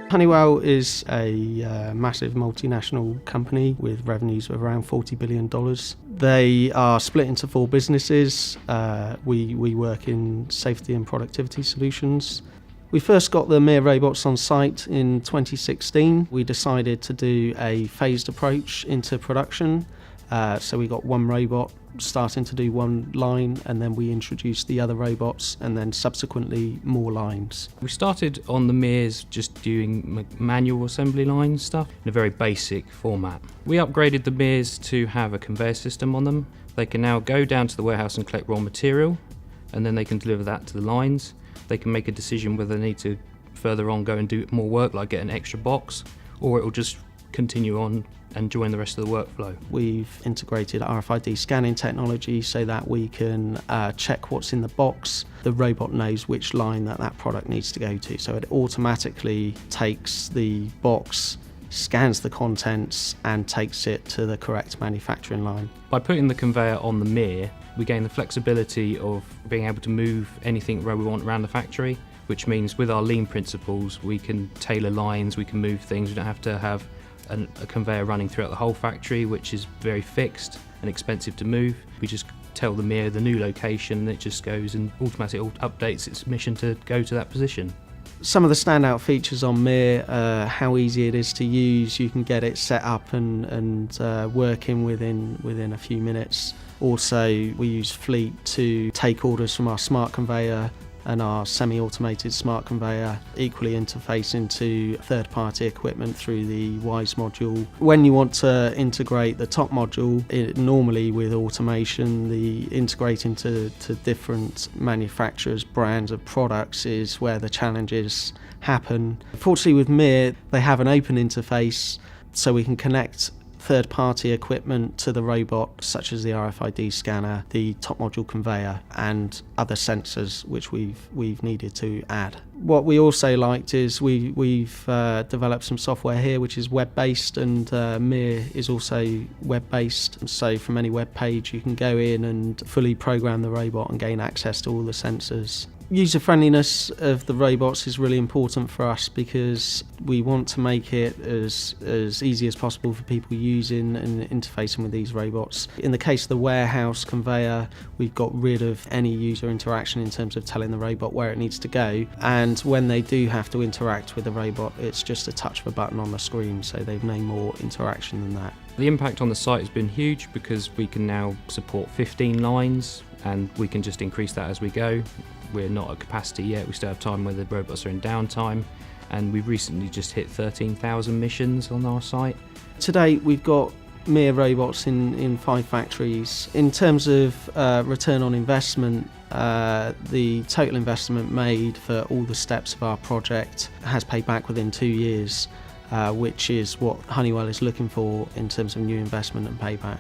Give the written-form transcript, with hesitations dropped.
Honeywell is a massive multinational company with revenues of around $40 billion. They are split into 4 businesses. We work in safety and productivity solutions. We first got the MiR robots on site in 2016. We decided to do a phased approach into production. So we got one robot starting to do one line, and then we introduced the other robots, and then subsequently more lines. We started on the MiRs just doing manual assembly line stuff in a very basic format. We upgraded the MiRs to have a conveyor system on them. They can now go down to the warehouse and collect raw material, and then they can deliver that to the lines. They can make a decision whether they need to further on go and do more work, like get an extra box, or it will just continue on and join the rest of the workflow. We've integrated RFID scanning technology so that we can check what's in the box. The robot knows which line that product needs to go to, so it automatically takes the box, scans the contents and takes it to the correct manufacturing line. By putting the conveyor on the MiR, we gain the flexibility of being able to move anything where we want around the factory, which means with our lean principles we can tailor lines, we can move things, we don't have to have a conveyor running throughout the whole factory, which is very fixed and expensive to move. We just tell the MiR the new location and it just goes and automatically updates its mission to go to that position. Some of the standout features on MiR are how easy it is to use. You can get it set up and working within a few minutes. Also, we use Fleet to take orders from our smart conveyor and our semi-automated smart conveyor, equally interface into third-party equipment through the WISE module. When you want to integrate the top module, normally with automation, the integrating to different manufacturers' brands of products is where the challenges happen. Fortunately with MiR, they have an open interface, so we can connect third-party equipment to the robot, such as the RFID scanner, the top module conveyor, and other sensors which we've needed to add. What we also liked is we've developed some software here which is web-based, and MiR is also web-based. So from any web page you can go in and fully program the robot and gain access to all the sensors. User-friendliness of the robots is really important for us because we want to make it as easy as possible for people using and interfacing with these robots. In the case of the warehouse conveyor, we've got rid of any user interaction in terms of telling the robot where it needs to go, and when they do have to interact with the robot, it's just a touch of a button on the screen, so they've no more interaction than that. The impact on the site has been huge because we can now support 15 lines and we can just increase that as we go. We're not at capacity yet, we still have time where the robots are in downtime, and we've recently just hit 13,000 missions on our site. To date we've got MiR robots in 5 factories. In terms of return on investment, the total investment made for all the steps of our project has paid back within 2 years, which is what Honeywell is looking for in terms of new investment and payback.